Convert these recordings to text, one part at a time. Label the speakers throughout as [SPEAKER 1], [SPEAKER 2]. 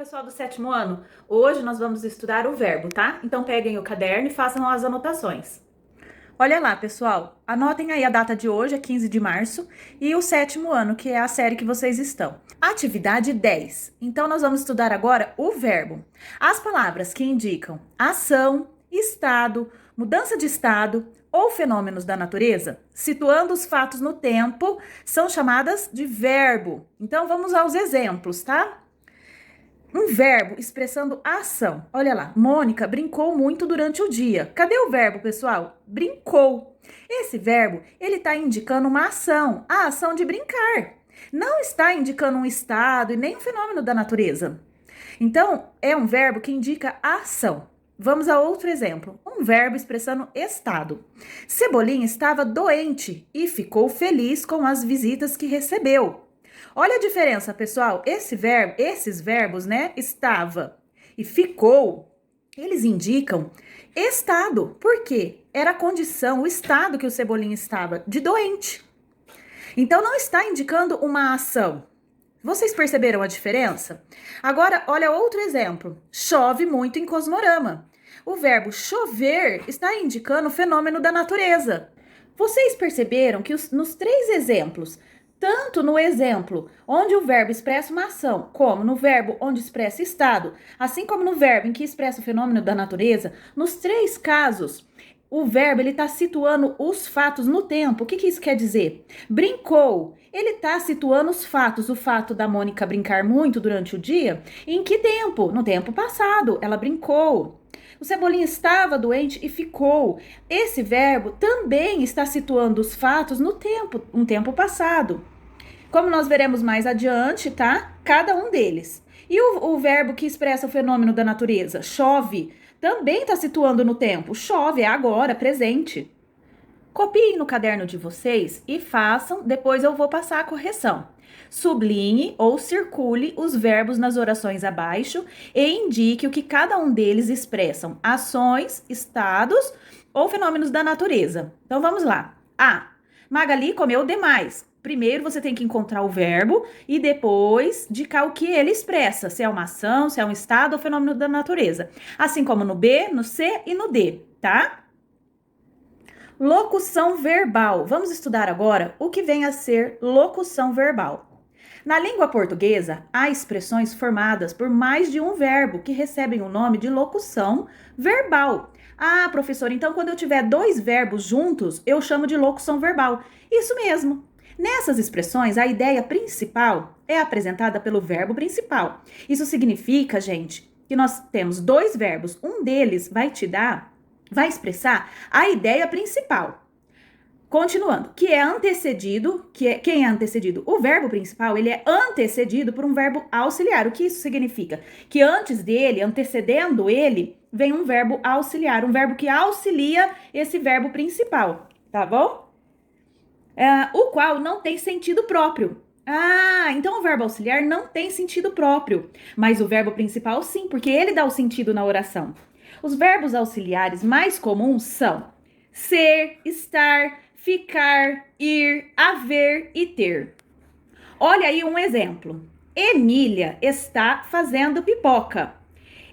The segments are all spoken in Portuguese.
[SPEAKER 1] pessoal do sétimo ano! Hoje nós vamos estudar o verbo, tá? Então peguem o caderno e façam as anotações. Olha lá, pessoal, anotem aí a data de hoje, é 15 de março, e o sétimo ano, que é a série que vocês estão. Atividade 10. Então nós vamos estudar agora o verbo. As palavras que indicam ação, estado, mudança de estado ou fenômenos da natureza, situando os fatos no tempo, são chamadas de verbo. Então vamos aos exemplos, tá? Um verbo expressando a ação. Olha lá, Mônica brincou muito durante o dia. Cadê o verbo, pessoal? Brincou. Esse verbo, ele está indicando uma ação, a ação de brincar. Não está indicando um estado e nem um fenômeno da natureza. Então, é um verbo que indica a ação. Vamos a outro exemplo. Um verbo expressando estado. Cebolinha estava doente e ficou feliz com as visitas que recebeu. Olha a diferença, pessoal. Esses verbos, né? Estava e ficou, eles indicam estado. Por quê? Era a condição, o estado que o Cebolinha estava, de doente. Então, não está indicando uma ação. Vocês perceberam a diferença? Agora, olha outro exemplo. Chove muito em Cosmorama. O verbo chover está indicando o fenômeno da natureza. Vocês perceberam que nos três exemplos, tanto no exemplo onde o verbo expressa uma ação, como no verbo onde expressa estado, assim como no verbo em que expressa o fenômeno da natureza, nos três casos, o verbo está situando os fatos no tempo. O que isso quer dizer? Brincou. Ele está situando os fatos. O fato da Mônica brincar muito durante o dia. Em que tempo? No tempo passado. Ela brincou. O Cebolinha estava doente e ficou. Esse verbo também está situando os fatos no tempo, um tempo passado. Como nós veremos mais adiante, tá? Cada um deles. E o verbo que expressa o fenômeno da natureza, chove, também está situando no tempo. Chove, é agora, presente. Copiem no caderno de vocês e façam, depois eu vou passar a correção. Sublinhe ou circule os verbos nas orações abaixo e indique o que cada um deles expressam, ações, estados ou fenômenos da natureza. Então vamos lá. A. Magali comeu demais. Primeiro você tem que encontrar o verbo e depois indicar o que ele expressa, se é uma ação, se é um estado ou fenômeno da natureza. Assim como no B, no C e no D, tá? Locução verbal. Vamos estudar agora o que vem a ser locução verbal. Na língua portuguesa, há expressões formadas por mais de um verbo que recebem o nome de locução verbal. Ah, professor, então quando eu tiver dois verbos juntos, eu chamo de locução verbal. Isso mesmo. Nessas expressões, a ideia principal é apresentada pelo verbo principal. Isso significa, gente, que nós temos dois verbos. Um deles vai expressar a ideia principal. Continuando, quem é antecedido? O verbo principal, ele é antecedido por um verbo auxiliar. O que isso significa? Que antes dele, antecedendo ele, vem um verbo auxiliar, um verbo que auxilia esse verbo principal, tá bom? O qual não tem sentido próprio. Ah, então o verbo auxiliar não tem sentido próprio, mas o verbo principal sim, porque ele dá o sentido na oração. Os verbos auxiliares mais comuns são ser, estar, ficar, ir, haver e ter. Olha aí um exemplo. Emília está fazendo pipoca.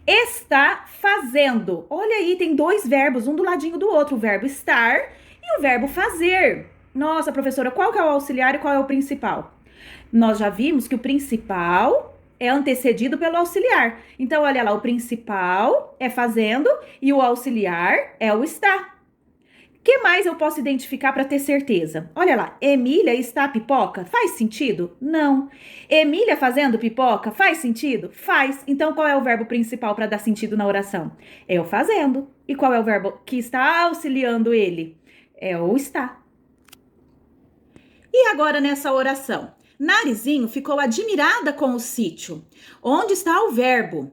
[SPEAKER 1] Está fazendo. Olha aí, tem dois verbos, um do ladinho do outro, o verbo estar e o verbo fazer. Nossa, professora, qual que é o auxiliar e qual é o principal? Nós já vimos que o principal é antecedido pelo auxiliar. Então, olha lá, o principal é fazendo e o auxiliar é o está. O que mais eu posso identificar para ter certeza? Olha lá, Emília está pipoca? Faz sentido? Não. Emília fazendo pipoca? Faz sentido? Faz. Então, qual é o verbo principal para dar sentido na oração? É o fazendo. E qual é o verbo que está auxiliando ele? É o está. E agora nessa oração? Narizinho ficou admirada com o sítio. Onde está o verbo?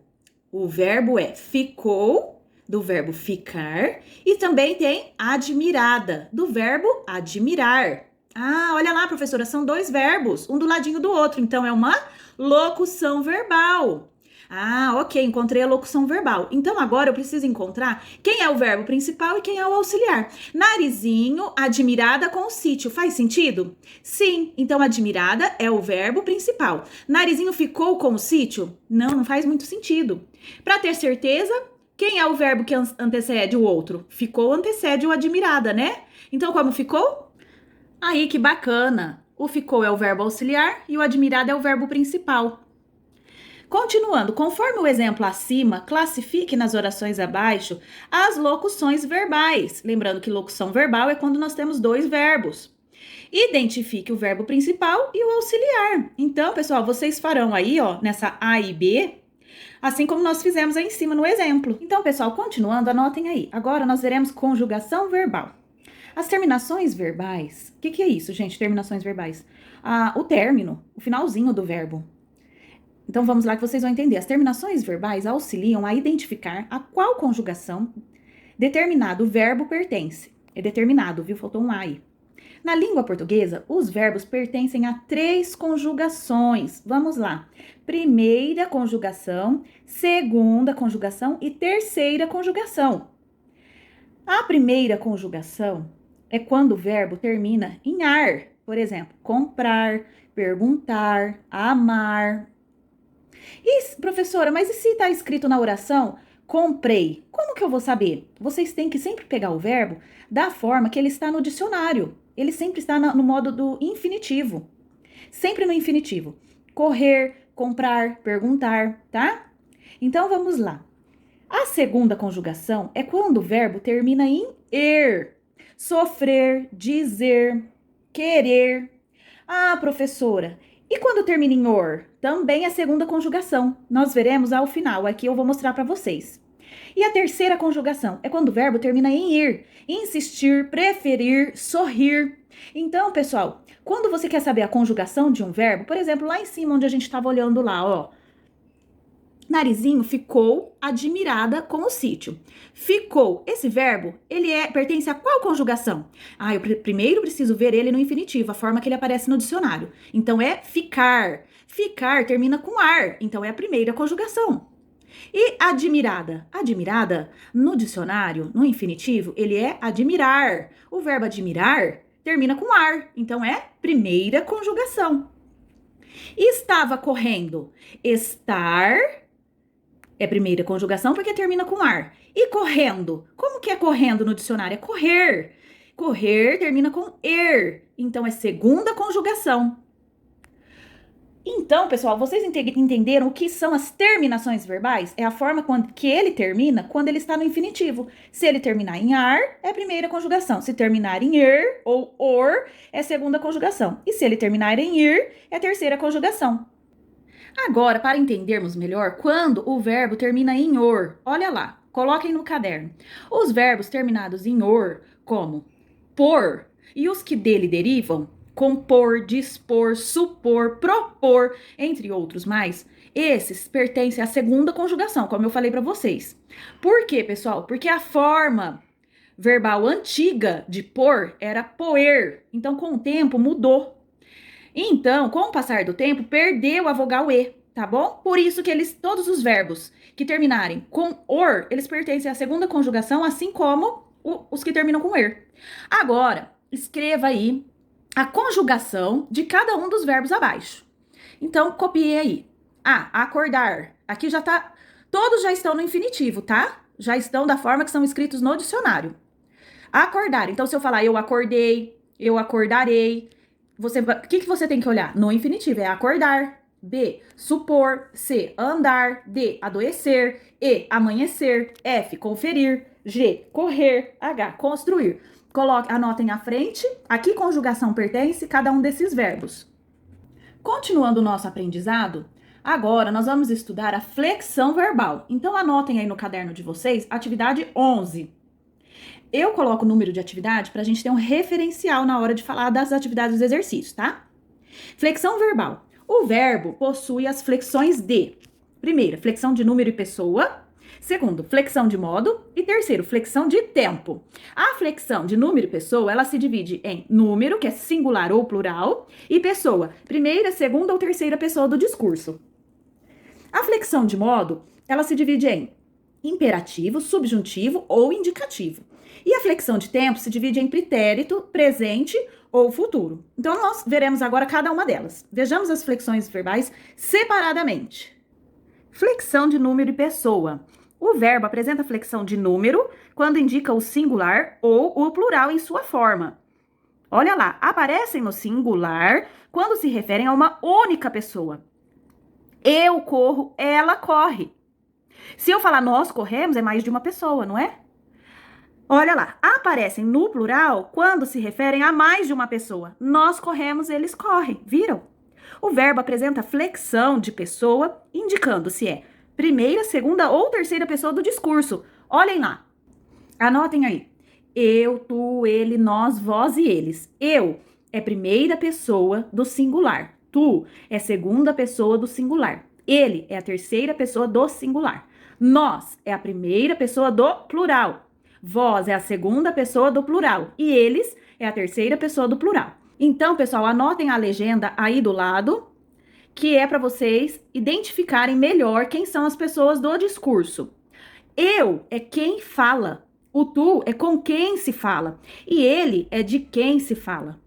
[SPEAKER 1] O verbo é ficou, do verbo ficar, e também tem admirada, do verbo admirar. Ah, olha lá, professora, são dois verbos, um do ladinho do outro, então é uma locução verbal. Ah, ok, encontrei a locução verbal. Então agora eu preciso encontrar quem é o verbo principal e quem é o auxiliar. Narizinho, admirada com o sítio. Faz sentido? Sim, então admirada é o verbo principal. Narizinho ficou com o sítio? Não, não faz muito sentido. Para ter certeza, quem é o verbo que antecede o outro? Ficou antecede o admirada, né? Então como ficou? Aí, que bacana. O ficou é o verbo auxiliar e o admirada é o verbo principal. Continuando, conforme o exemplo acima, classifique nas orações abaixo as locuções verbais. Lembrando que locução verbal é quando nós temos dois verbos. Identifique o verbo principal e o auxiliar. Então, pessoal, vocês farão aí, ó, nessa A e B, assim como nós fizemos aí em cima no exemplo. Então, pessoal, continuando, anotem aí. Agora nós veremos conjugação verbal. As terminações verbais. O que é isso, gente? Terminações verbais. O término, o finalzinho do verbo. Então, vamos lá que vocês vão entender. As terminações verbais auxiliam a identificar a qual conjugação determinado verbo pertence. É determinado, viu? Faltou um A aí. Na língua portuguesa, os verbos pertencem a 3 conjugações. Vamos lá. Primeira conjugação, segunda conjugação e terceira conjugação. A primeira conjugação é quando o verbo termina em ar. Por exemplo, comprar, perguntar, amar. E, professora, mas e se está escrito na oração, comprei? Como que eu vou saber? Vocês têm que sempre pegar o verbo da forma que ele está no dicionário. Ele sempre está no modo do infinitivo. Sempre no infinitivo. Correr, comprar, perguntar, tá? Então, vamos lá. A segunda conjugação é quando o verbo termina em er. Sofrer, dizer, querer. Ah, professora, e quando termina em or? Também é segunda conjugação. Nós veremos ao final, aqui eu vou mostrar para vocês. E a terceira conjugação é quando o verbo termina em ir. Insistir, preferir, sorrir. Então, pessoal, quando você quer saber a conjugação de um verbo, por exemplo, lá em cima onde a gente estava olhando lá, ó. Narizinho ficou admirada com o sítio. Ficou, esse verbo, ele pertence a qual conjugação? Eu primeiro preciso ver ele no infinitivo, a forma que ele aparece no dicionário. Então é ficar. Ficar termina com ar, então é a primeira conjugação. E admirada? Admirada, no dicionário, no infinitivo, ele é admirar. O verbo admirar termina com ar, então é primeira conjugação. Estava correndo. Estar é primeira conjugação porque termina com ar. E correndo? Como que é correndo no dicionário? É correr. Correr termina com er. Então, é segunda conjugação. Então, pessoal, vocês entenderam o que são as terminações verbais? É a forma que ele termina quando ele está no infinitivo. Se ele terminar em ar, é primeira conjugação. Se terminar em er ou or, é segunda conjugação. E se ele terminar em ir, é terceira conjugação. Agora, para entendermos melhor, quando o verbo termina em or, olha lá, coloquem no caderno. Os verbos terminados em or, como por, e os que dele derivam, compor, dispor, supor, propor, entre outros mais, esses pertencem à segunda conjugação, como eu falei para vocês. Por quê, pessoal? Porque a forma verbal antiga de por era poer, então com o tempo mudou. Então, com o passar do tempo, perdeu a vogal E, tá bom? Por isso que todos os verbos que terminarem com or, eles pertencem à segunda conjugação, assim como os que terminam com er. Agora, escreva aí a conjugação de cada um dos verbos abaixo. Então, copie aí. Acordar. Aqui já tá, todos já estão no infinitivo, tá? Já estão da forma que são escritos no dicionário. Acordar. Então, se eu falar eu acordei, eu acordarei, o que você tem que olhar? No infinitivo, é acordar. B, supor. C, andar. D, adoecer. E, amanhecer. F, conferir. G, correr. H, construir. Anotem à frente a que conjugação pertence cada um desses verbos. Continuando o nosso aprendizado, agora nós vamos estudar a flexão verbal. Então, anotem aí no caderno de vocês, atividade 11. Eu coloco o número de atividade para a gente ter um referencial na hora de falar das atividades dos exercícios, tá? Flexão verbal. O verbo possui as flexões de, primeiro, flexão de número e pessoa. Segundo, flexão de modo. E terceiro, flexão de tempo. A flexão de número e pessoa, ela se divide em número, que é singular ou plural, e pessoa, primeira, segunda ou terceira pessoa do discurso. A flexão de modo, ela se divide em imperativo, subjuntivo ou indicativo. E a flexão de tempo se divide em pretérito, presente ou futuro. Então, nós veremos agora cada uma delas. Vejamos as flexões verbais separadamente. Flexão de número e pessoa. O verbo apresenta flexão de número quando indica o singular ou o plural em sua forma. Olha lá, aparecem no singular quando se referem a uma única pessoa. Eu corro, ela corre. Se eu falar nós corremos, é mais de uma pessoa, não é? Olha lá, aparecem no plural quando se referem a mais de uma pessoa. Nós corremos, eles correm. Viram? O verbo apresenta flexão de pessoa, indicando se é primeira, segunda ou terceira pessoa do discurso. Olhem lá. Anotem aí. Eu, tu, ele, nós, vós e eles. Eu é primeira pessoa do singular. Tu é segunda pessoa do singular. Ele é a terceira pessoa do singular. Nós é a primeira pessoa do plural. Vós é a segunda pessoa do plural. E eles é a terceira pessoa do plural. Então, pessoal, anotem a legenda aí do lado, que é para vocês identificarem melhor quem são as pessoas do discurso. Eu é quem fala. O tu é com quem se fala. E ele é de quem se fala.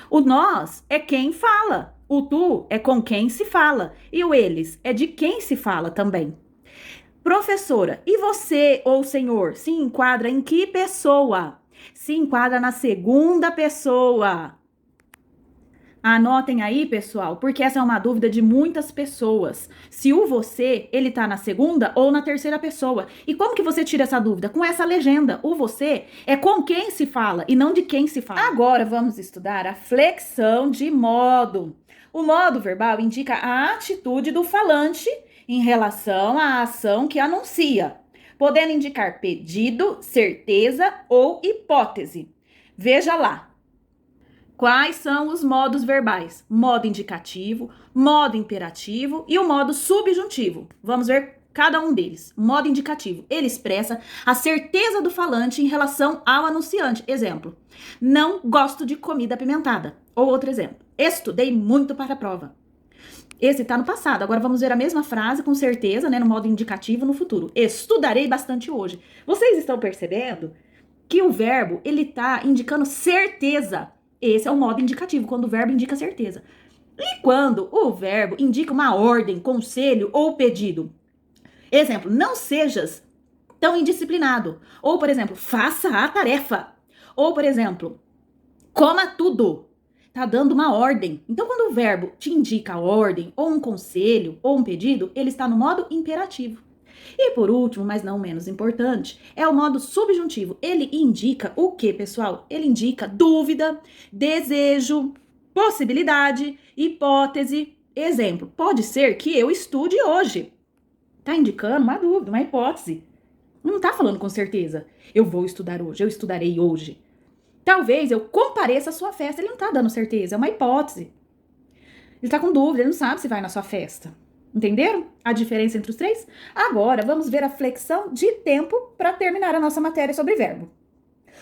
[SPEAKER 1] O nós é quem fala. O tu é com quem se fala. E o eles é de quem se fala também. Professora, e você ou senhor se enquadra em que pessoa? Se enquadra na segunda pessoa. Anotem aí, pessoal, porque essa é uma dúvida de muitas pessoas. Se o você, ele tá na segunda ou na terceira pessoa. E como que você tira essa dúvida? Com essa legenda. O você é com quem se fala e não de quem se fala. Agora vamos estudar a flexão de modo. O modo verbal indica a atitude do falante em relação à ação que anuncia, podendo indicar pedido, certeza ou hipótese. Veja lá. Quais são os modos verbais? Modo indicativo, modo imperativo e o modo subjuntivo. Vamos ver cada um deles. Modo indicativo, ele expressa a certeza do falante em relação ao anunciante. Exemplo, não gosto de comida apimentada. Ou outro exemplo, estudei muito para a prova. Esse tá no passado. Agora vamos ver a mesma frase com certeza, né, no modo indicativo no futuro. Estudarei bastante hoje. Vocês estão percebendo que o verbo, ele tá indicando certeza. Esse é o modo indicativo, quando o verbo indica certeza. E quando o verbo indica uma ordem, conselho ou pedido? Exemplo, não sejas tão indisciplinado. Ou, por exemplo, faça a tarefa. Ou, por exemplo, coma tudo. Tá dando uma ordem. Então, quando o verbo te indica a ordem, ou um conselho, ou um pedido, ele está no modo imperativo. E por último, mas não menos importante, é o modo subjuntivo. Ele indica o que, pessoal? Ele indica dúvida, desejo, possibilidade, hipótese. Exemplo, pode ser que eu estude hoje. Tá indicando uma dúvida, uma hipótese. Não tá falando com certeza. Eu vou estudar hoje, eu estudarei hoje. Talvez eu compareça à sua festa. Ele não tá dando certeza, é uma hipótese. Ele tá com dúvida, ele não sabe se vai na sua festa. Entenderam a diferença entre os três? Agora, vamos ver a flexão de tempo para terminar a nossa matéria sobre verbo.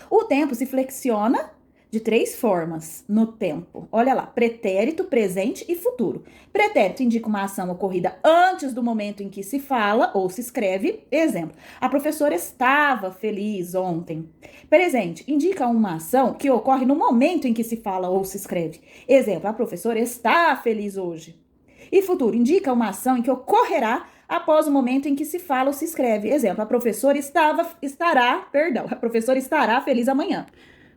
[SPEAKER 1] O tempo se flexiona de três formas no tempo. Olha lá, pretérito, presente e futuro. Pretérito indica uma ação ocorrida antes do momento em que se fala ou se escreve. Exemplo, a professora estava feliz ontem. Presente indica uma ação que ocorre no momento em que se fala ou se escreve. Exemplo, a professora está feliz hoje. E futuro indica uma ação em que ocorrerá após o momento em que se fala ou se escreve. Exemplo, a professora estará feliz amanhã.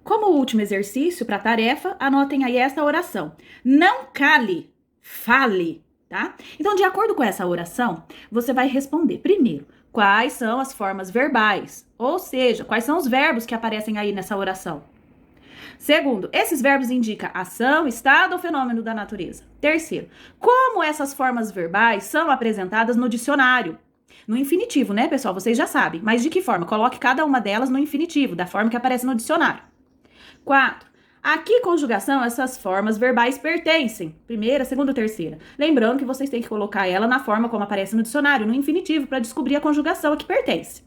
[SPEAKER 1] Como último exercício para a tarefa, anotem aí esta oração. Não cale, fale, tá? Então, de acordo com essa oração, você vai responder primeiro, quais são as formas verbais? Ou seja, quais são os verbos que aparecem aí nessa oração? Segundo, esses verbos indicam ação, estado ou fenômeno da natureza. Terceiro, como essas formas verbais são apresentadas no dicionário? No infinitivo, né, pessoal? Vocês já sabem. Mas de que forma? Coloque cada uma delas no infinitivo, da forma que aparece no dicionário. 4. A que conjugação essas formas verbais pertencem? Primeira, segunda ou terceira? Lembrando que vocês têm que colocar ela na forma como aparece no dicionário, no infinitivo, para descobrir a conjugação a que pertence.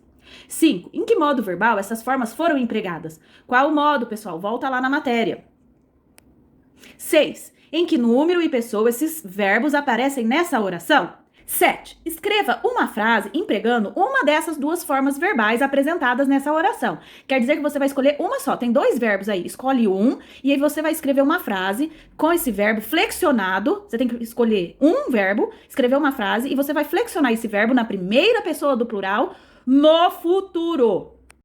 [SPEAKER 1] 5. Em que modo verbal essas formas foram empregadas? Qual o modo, pessoal? Volta lá na matéria. 6. Em que número e pessoa esses verbos aparecem nessa oração? 7. Escreva uma frase empregando uma dessas duas formas verbais apresentadas nessa oração. Quer dizer que você vai escolher uma só. Tem dois verbos aí. Escolhe um e aí você vai escrever uma frase com esse verbo flexionado. Você tem que escolher um verbo, escrever uma frase e você vai flexionar esse verbo na primeira pessoa do plural no futuro.